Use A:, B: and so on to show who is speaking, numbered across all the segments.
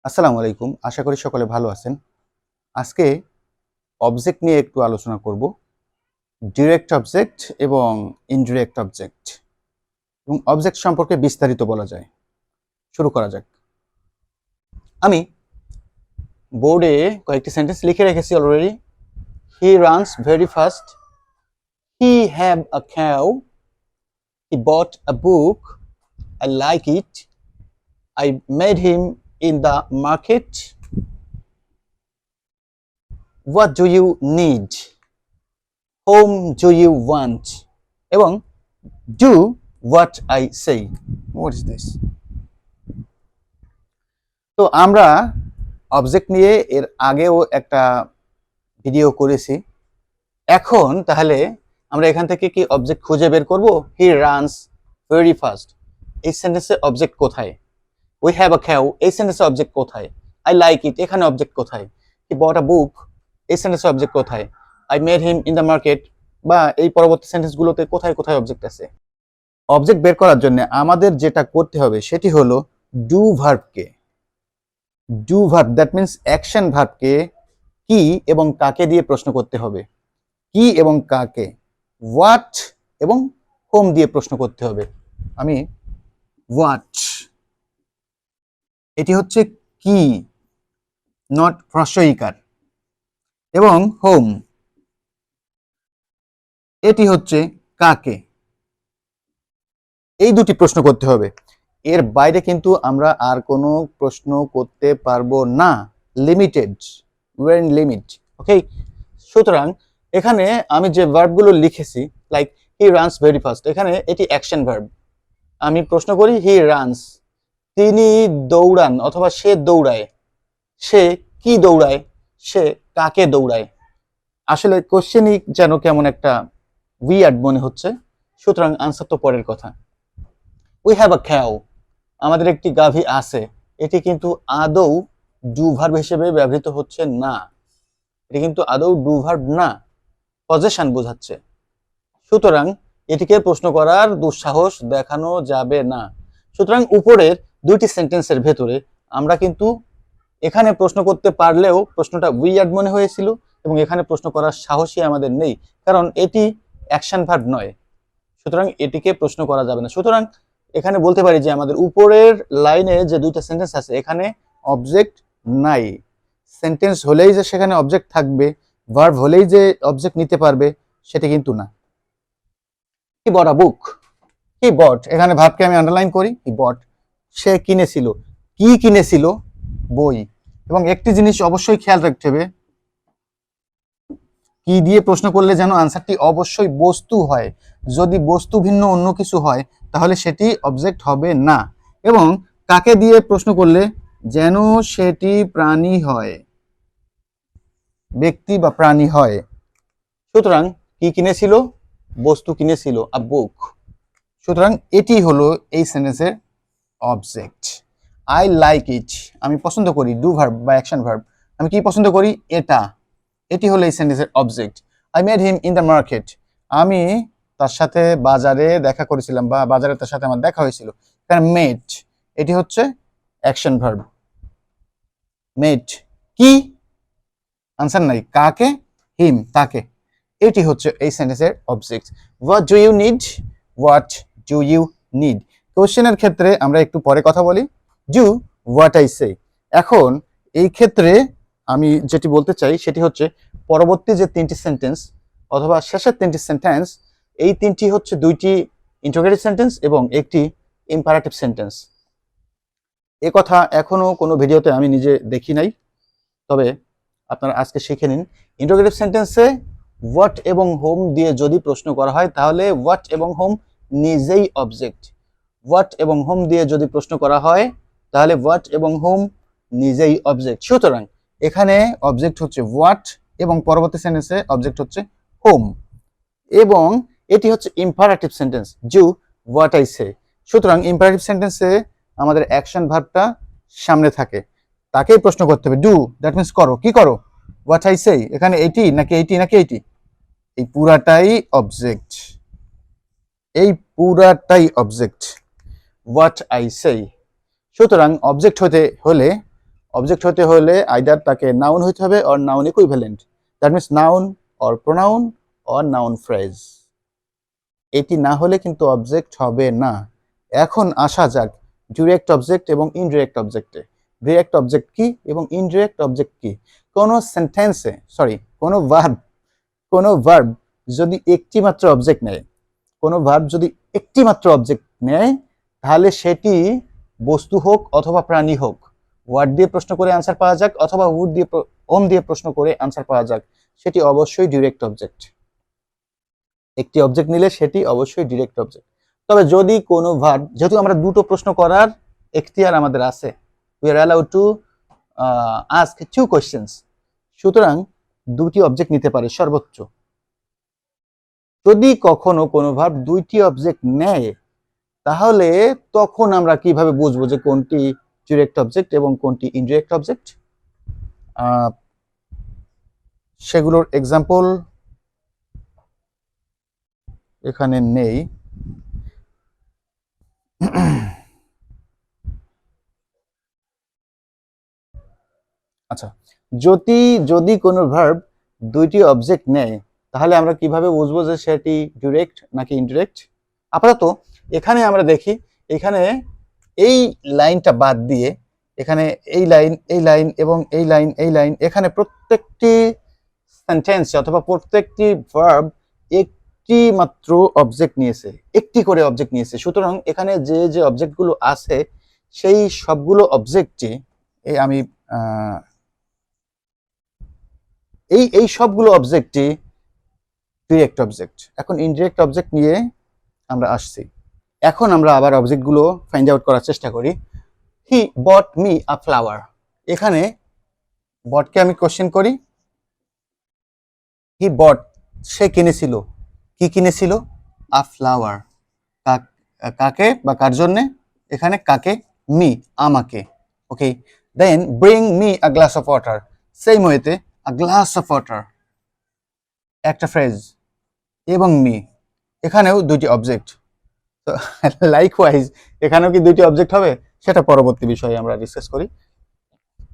A: আসসালামু আলাইকুম। আশা করি সকলে ভালো আছেন। আজকে অবজেক্ট নিয়ে একটু আলোচনা করব। ডিরেক্ট অবজেক্ট এবং ইনডিরেক্ট অবজেক্ট এবং অবজেক্ট সম্পর্কে বিস্তারিত বলা যায়। শুরু করা যাক। আমি বোর্ডে কয়েকটি সেন্টেন্স লিখে রেখেছি already. He runs very fast, he have a cow, he bought a book, I like it, I met him in the market, what do you need, whom do you want, এবং do what I say. What is this? তো আমরা object নিয়ে এর আগেও একটা video করেছি। এখন তাহলে আমরা এখান থেকে কি অবজেক্ট খুঁজে বের করব? হি রানস ভেরি ফাস্ট, এই সেন্টেন্সে অবজেক্ট কোথায়? উই হ্যাভ আ cow, এই সেন্টেন্সে অবজেক্ট কোথায়? আই লাইক ইট, এখানে অবজেক্ট কোথায়? হি বট আ বুক, এই সেন্টেন্সে অবজেক্ট কোথায়? I met him in the market, বা এই পরবর্তী সেন্টেন্সগুলোতে কোথায় কোথায় অবজেক্ট আছে? অবজেক্ট বের করার জন্য আমাদের যেটা করতে হবে সেটি হলো ডু ভার্বকে, do verb that means action ভার্বকে কি এবং কাকে দিয়ে প্রশ্ন করতে হবে। কি এবং কাকে, হোয়াট এবং হোম দিয়ে প্রশ্ন করতে হবে। আমি হোয়াট, এটি হচ্ছে কি, নট প্রশ্নইকার, এবং হোম এটি হচ্ছে কাকে। এই দুটি প্রশ্ন করতে হবে। এর বাইরে কিন্তু আমরা আর কোনো প্রশ্ন করতে পারবো না। Limited, were in limit. Okay, সুতরাং এখানে আমি যে ভার্বগুলো লিখেছি, like he runs very fast, এখানে এটি অ্যাকশন ভার্ব। আমি প্রশ্ন করি হি রানস, তিনি দৌড়ান অথবা সে দৌড়ায়। সে কি দৌড়ায়? সে কাকে দৌড়ায়? আসলে কোশ্চেনই যেন কেমন একটা উইয়ার্ড মনে হচ্ছে, সুতরাং আনসার তো পরের কথা। উই হ্যাভ আ cow, আমাদের একটি গাভী আছে, এটি কিন্তু আদৌ ডু ভার্ব হিসেবে ব্যবহৃত হচ্ছে না। এটি কিন্তু আদৌ ডু ভার্ব না, পজেশন বোঝাচ্ছে। সুতরাং এটিকে প্রশ্ন করার দুঃসাহস দেখানো যাবে না। সুতরাং উপরের দুইটি সেন্টেন্সের ভেতরে আমরা কিন্তু এখানে প্রশ্ন করতে পারলেও প্রশ্নটা উইয়ার্ড মনে হয়েছিল, এবং এখানে প্রশ্ন করার সাহসই আমাদের নেই, কারণ এটি অ্যাকশন ভার্ব নয়। সুতরাং এটিকে প্রশ্ন করা যাবে না। সুতরাং এখানে বলতে পারি যে আমাদের উপরের লাইনে যে দুইটা সেন্টেন্স আছে এখানে অবজেক্ট নাই। সেন্টেন্স হলেই যে সেখানে অবজেক্ট থাকবে, ভার্ব হলেই যে অবজেক্ট নিতে পারবে, সেটা কিন্তু না। হি বট আ বুক, হি বট, এখানে ভার্বকে আমি আন্ডারলাইন করি, হি বট, সে কিনেছিল। কি কিনেছিল? বই। এবং একটি জিনিস অবশ্যই খেয়াল রাখতে হবে, কি দিয়ে প্রশ্ন করলে যেন আনসারটি অবশ্যই বস্তু হয়। যদি বস্তু ভিন্ন অন্য কিছু হয় তাহলে সেটি অবজেক্ট হবে না। এবং কাকে দিয়ে প্রশ্ন করলে যেন সেটি প্রাণী হয়, ব্যক্তি বা প্রাণী হয়। সুতরাং কি কিনেছিল? বস্তু কিনেছিল, আ বুক। সুতরাং এটি হলো এই সেন্টেন্সের অবজেক্ট। আই লাইক ইট, আমি পছন্দ করি, ডু ভার্ব বা অ্যাকশন ভার্ব। আমি কি পছন্দ করি? এটা। এটি হলো এই সেন্টেন্সের object. I met him in the market, আমি তার সাথে বাজারে দেখা করেছিলাম বা বাজারে তার সাথে আমার দেখা হয়েছিল। কারণ মেট, এটি হচ্ছে অ্যাকশন ভার্ব। মেট কি? আনসার নাই। কাকে? হিম, তাকে। এটি হচ্ছে এই সেন্টেন্সের object. What do you need, what do you need. কোশ্চেনের ক্ষেত্রে আমরা একটু পরে কথা বলি। Do what I say. এখন এই ক্ষেত্রে আমি যেটি বলতে চাই সেটি হচ্ছে পরবর্তী যে তিনটি সেন্টেন্স অথবা শেষের তিনটি সেন্টেন্স, এই তিনটি হচ্ছে দুইটি ইন্টারোগেটিভ সেন্টেন্স এবং একটি ইম্পারেটিভ সেন্টেন্স। এ কথা এখনো কোনো ভিডিওতে আমি নিজে দেখি নাই, তবে আপনারা আজকে শিখে নিন। ইন্টারোগেটিভ সেন্টেন্সে হোয়াট এবং হোম দিয়ে যদি প্রশ্ন করা হয় তাহলে হোয়াট এবং হোম নিজেই অবজেক্ট। হোয়াট এবং হোম দিয়ে যদি প্রশ্ন করা হয় তাহলে হোয়াট এবং হোম নিজেই অবজেক্ট। সুতরাং এখানে অবজেক্ট হচ্ছে হোয়াট এবং পরবর্তী সেন্টেন্সে অবজেক্ট হচ্ছে হোম, এবং এটি হচ্ছে imperative sentence, do what I সে। সুতরাং ইম্পারেটিভ সেন্টেন্সে আমাদের অ্যাকশন ভার্বটা সামনে থাকে, তাকেই প্রশ্ন করতে হবে। ডু দ্যাট মিন্স করো, কি করো? হোয়াট আই সে, এখানে এইটি নাকি এইটি নাকি এইটি, এই পুরাটাই অবজেক্ট, এই পুরাটাই অবজেক্ট, হোয়াট আই সে। সুতরাং অবজেক্ট হতে হলে অবজেক্ট হতে হলে আইদার তাকে নাউন হতে হবে or noun equivalent, that means noun or pronoun or noun phrase. এটি না হলে কিন্তু অবজেক্ট হবে না। এখন আসা যাক ডিরেক্ট অবজেক্ট এবং ইনডিরেক্ট অবজেক্টে। ডিরেক্ট অবজেক্ট কি এবং ইনডিরেক্ট অবজেক্ট কি? কোনো সেন্টেন্সে কোনো ভার্ব যদি একটি মাত্র অবজেক্ট নেয়, কোনো ভার্ব যদি একটি মাত্র অবজেক্ট নেয়, তাহলে সেটি বস্তু হোক অথবা প্রাণী হোক, ওয়ার্ড দিয়ে প্রশ্ন করে আনসার পাওয়া যাক অথবা উড দিয়ে ওম দিয়ে প্রশ্ন করে আনসার পাওয়া যাক, সেটি অবশ্যই ডিরেক্ট অবজেক্ট। একটি অবজেক্ট নিলে সেটি অবশ্যই ডিরেক্ট অবজেক্ট। তবে যদি কোনো ভার্ব, যেহেতু আমরা দুটো প্রশ্ন করার এখতিয়ার আমাদের আছে, we are allowed to ask 2 questions, সুতরাং দুটি অবজেক্ট নিতে পারে সর্বোচ্চ। যদি কখনো কোনো ভার্ব দুইটি অবজেক্ট নেয়, তাহলে তখন আমরা কিভাবে বুঝবো যে কোনটি ডিরেক্ট অবজেক্ট এবং কোনটি ইনডিরেক্ট অবজেক্ট? সেগুলোর এক্সাম্পল এখানে নেই। আচ্ছা, যদি কোনো ভার্ব দুইটি অবজেক্ট নেয়, তাহলে আমরা কিভাবে বুঝবো যে সেটি ডিরেক্ট নাকি ইনডিরেক্ট? আপাতত এখানে আমরা দেখি, এখানে এই লাইনটা বাদ দিয়ে এখানে এই লাইন এবং এই লাইন, এখানে প্রত্যেকটি সেন্টেন্স অথবা প্রত্যেকটি ভার্ব একটি মাত্র অবজেক্ট নিয়েছে, একটি করে অবজেক্ট নিয়েছে। সুতরাং এখানে যে যে অবজেক্টগুলো আছে সেই সবগুলো অবজেক্টই আমি এই সবগুলো অবজেক্টই ডিরেক্ট অবজেক্ট। এখন ইনডিরেক্ট অবজেক্ট নিয়ে আমরা আসছি। এখন আমরা আবার অবজেক্টগুলো ফাইন্ড আউট করার চেষ্টা করি। হি বট মি আ ফ্লাওয়ার, এখানে বটকে আমি কোশ্চেন করি। হি বট, সে কিনেছিল, কি কিনেছিল? আ ফ্লাওয়ার, কাকে বা কার জন্যে? এখানে কাকে? মি, আমাকে। Okay, then bring me a glass of water, same ওয়েতে আ গ্লাস অফ ওয়াটার একটা ফ্রেজ এবং মি, এখানেও দুইটি অবজেক্ট। তো লাইকওয়াইজ এখানেও কি দুইটি অবজেক্ট হবে? সেটা পরবর্তী বিষয়ে আমরা ডিসকাস করি।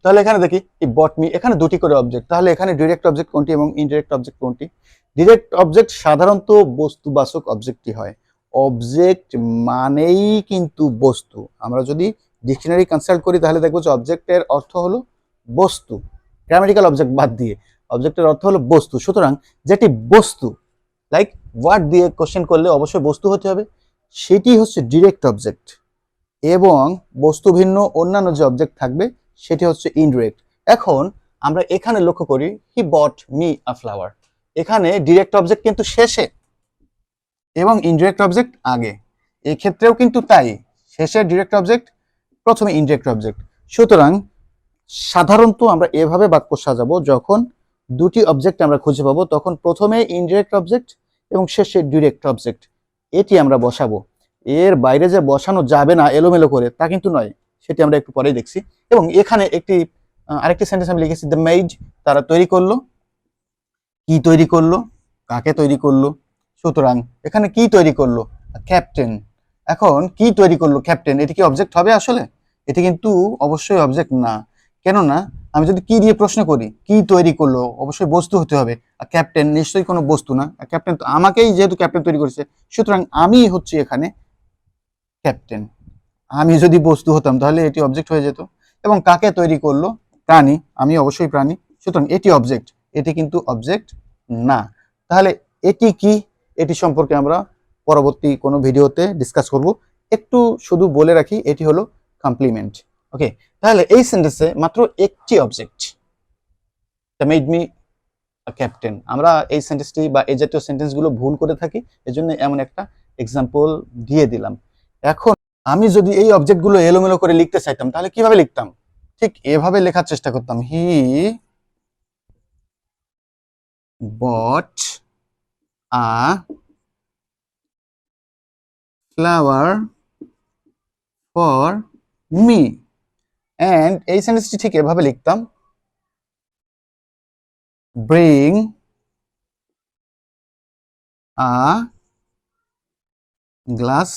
A: তাহলে এখানে দেখি এই বট মি, এখানে দুটি করে অবজেক্ট, তাহলে এখানে ডিরেক্ট অবজেক্ট কোনটি এবং ইনডিরেক্ট অবজেক্ট কোনটি? ডিরেক্ট অবজেক্ট সাধারণত বস্তুবাচক অবজেক্টই হয়। অবজেক্ট মানেই কিন্তু বস্তু। আমরা যদি ডিকশনারি কনসাল্ট করি তাহলে দেখবো যে অবজেক্টের অর্থ হলো বস্তু, গ্রামাটিক্যাল অবজেক্ট বাদ দিয়ে অবজেক্টের অর্থ হলো বস্তু। সুতরাং যেটি বস্তু, লাইক ওয়ার্ড দিয়ে কোশ্চেন করলে অবশ্যই বস্তু হতে হবে, সেটি হচ্ছে ডিরেক্ট অবজেক্ট। এবং বস্তু ভিন্ন অন্যান্য যে অবজেক্ট থাকবে সেটি হচ্ছে ইনডিরেক্ট। এখন আমরা এখানে লক্ষ্য করি হি বট মি আ ফ্লাওয়ার, এখানে ডিরেক্ট অবজেক্ট কিন্তু শেষে এবং ইনডিরেক্ট অবজেক্ট আগে। এক্ষেত্রেও কিন্তু তাই, শেষে ডিরেক্ট অবজেক্ট, প্রথমে ইনডিরেক্ট অবজেক্ট। সুতরাং সাধারণত আমরা এভাবে বাক্য সাজাবো, যখন দুটি অবজেক্ট আমরা খুঁজে পাবো তখন প্রথমে ইনডিরেক্ট অবজেক্ট এবং শেষে ডিরেক্ট অবজেক্ট, এটি আমরা বসাবো। এর বাইরে যে বসানো যাবে না এলোমেলো করে তা কিন্তু নয়, সেটি আমরা একটু পরেই দেখছি। এবং এখানে আরেকটি সেন্টেন্স আমি লিখেছি, দ্য মেইড, তারা তৈরি করলো। কি তৈরি করলো? কাকে তৈরি করলো? সুতরাং এখানে কি তৈরি করলো? ক্যাপ্টেন। এখন কি তৈরি করলো? ক্যাপ্টেন, এটি কি অবজেক্ট হবে? আসলে এটি কিন্তু অবশ্যই অবজেক্ট না। কেননা আমি যদি কি দিয়ে প্রশ্ন করি, কি তৈরি করলো, অবশ্যই বস্তু হতে হবে। আর ক্যাপ্টেন নিশ্চয়ই কোনো বস্তু না, ক্যাপ্টেন তো আমাকেই যেহেতু ক্যাপ্টেন তৈরি করেছে, সুতরাং আমি হচ্ছে এখানে ক্যাপ্টেন। আমি যদি বস্তু হতাম তাহলে এটি অবজেক্ট হয়ে যেত। এবং কাকে তৈরি করলো? প্রাণী, আমি অবশ্যই প্রাণী, সুতরাং এটি অবজেক্ট, এটি কিন্তু অবজেক্ট না। তাহলে এটি কি? এটি সম্পর্কে আমরা পরবর্তী কোনো ভিডিওতে ডিসকাস করব। একটু শুধু বলে রাখি, এটি হলো কমপ্লিমেন্ট। ওকে, তাহলে এই সেন্টেন্সে মাত্র একটি object, the made me captain. আমরা এই সেন্টেন্সটি বা এই জাতীয় সেন্টেন্সগুলো ভুল করে থাকি, এজন্য এমন একটা এক্সাম্পল দিয়ে দিলাম। এখন আমি যদি এই অবজেক্টগুলো এলোমেলো করে লিখতে চাইতাম তাহলে কিভাবে লিখতাম? ঠিক এভাবে লেখার চেষ্টা করতাম, he bought a flower for me, and এই সেন্টেন্সটি ঠিক এভাবে লিখতাম, bring a glass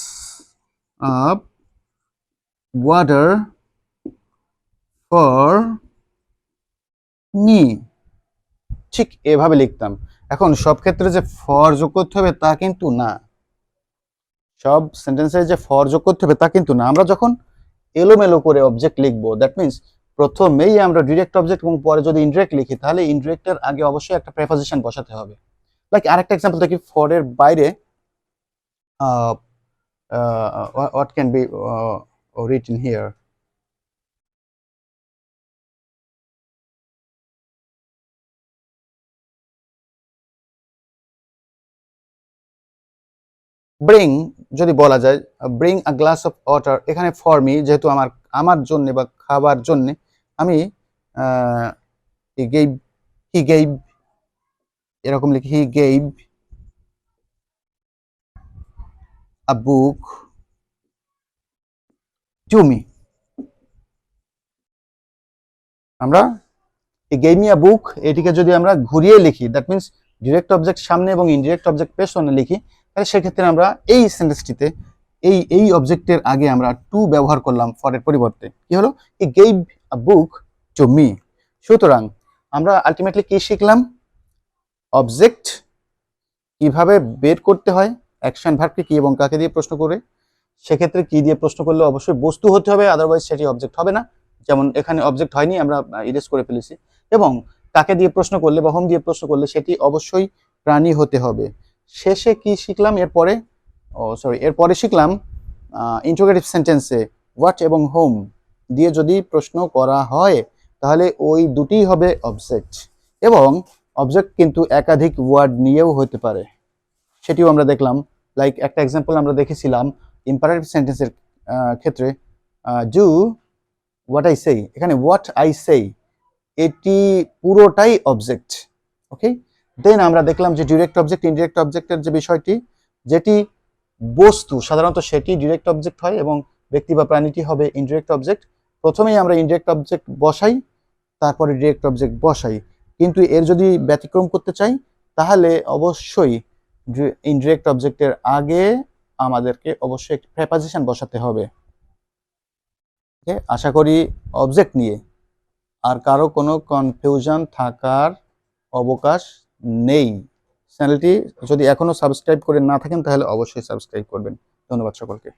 A: of water for me, ঠিক এভাবে লিখতাম। এখন সব ক্ষেত্রে যে ফর যোগ করতে হবে তা কিন্তু না, সব সেন্টেন্সে যে ফর যোগ করতে হবে তা কিন্তু না। আমরা যখন এলোমেলো করে অবজেক্ট লিখবো, দ্যাট মিনস প্রথমেই আমরা ডিরেক্ট অবজেক্ট এবং পরে যদি ইনডিরেক্ট লিখি, তাহলে ইনডিরেক্টের আগে অবশ্যই একটা প্রেপোজিশন বসাতে হবে। লাইক আরেকটা এক্সাম্পল দেখি, ফর এর বাইরে what can be written here? Bring যদি বলা যায়, bring a glass of water, এখানে ফর মি যেহেতু আমার আমার জন্য বা খাবার জন্য, আমি হি গেভ, হি গেভ এরকম লিখি, he gave a book to me. আমরা হি গেভ মি আ বুক, এটিকে যদি আমরা ঘুরিয়ে লিখি, দ্যাট মিনস ডিরেক্ট অবজেক্ট সামনে এবং ইনডিরেক্ট অবজেক্ট পেছনে লিখি, তাহলে সেক্ষেত্রে আমরা এই সেন্টেন্সটিতে এই অবজেক্টের আগে আমরা টু ব্যবহার করলাম ফরের পরিবর্তে। কি হলো? He gave a book to me. সুতরাং আমরা আলটিমেটলি কি শিখলাম? অবজেক্ট কিভাবে বের করতে হয়, অ্যাকশন ভার্বকে কি এবং কাকে দিয়ে প্রশ্ন করে, সেক্ষেত্রে কি দিয়ে প্রশ্ন করলে অবশ্যই বস্তু হতে হবে, আদারওয়াইজ সেটি অবজেক্ট হবে না। যেমন এখানে অবজেক্ট হয়নি, আমরা ইরেজ করে ফেলেছি। এবং কাকে দিয়ে প্রশ্ন করলে বা হোম দিয়ে প্রশ্ন করলে সেটি অবশ্যই প্রাণী হতে হবে। শেষে কি শিখলাম এরপরে? এরপরে শিখলাম ইন্টারোগেটিভ সেন্টেন্সে হোয়াট এবং হোম দিয়ে যদি প্রশ্ন করা হয়, তাহলে ওই দুটিই হবে অবজেক্ট। এবং অবজেক্ট কিন্তু একাধিক ওয়ার্ড নিয়েও হতে পারে, সেটিও আমরা দেখলাম। লাইক একটা এক্সাম্পল আমরা দেখেছিলাম ইম্পারেটিভ সেন্টেন্সের ক্ষেত্রে, ডু হোয়াট আই সে, এখানে হোয়াট আই সে এটি পুরোটাই অবজেক্ট। ওকে, দেন আমরা দেখলাম যে ডিরেক্ট অবজেক্ট ইনডিরেক্ট অবজেক্টের যে বিষয়টি, যেটি বস্তু সাধারণত সেটি ডিরেক্ট অবজেক্ট হয় এবং ব্যক্তি বা প্রাণীটি হবে ইনডিরেক্ট অবজেক্ট। প্রথমেই আমরা ইনডিরেক্ট অবজেক্ট বসাই, তারপরে ডিরেক্ট অবজেক্ট বসাই। কিন্তু এর যদি ব্যতিক্রম করতে চাই, তাহলে অবশ্যই ইনডিরেক্ট অবজেক্টের আগে আমাদেরকে অবশ্যই একটি প্রেপোজিশন বসাতে হবে। আশা করি অবজেক্ট নিয়ে আর কারো কোনো কনফিউশন থাকার অবকাশ নেই। চ্যানেলটি যদি এখনো সাবস্ক্রাইব করে না থাকেন, তাহলে অবশ্যই সাবস্ক্রাইব করবেন। ধন্যবাদ সকলকে।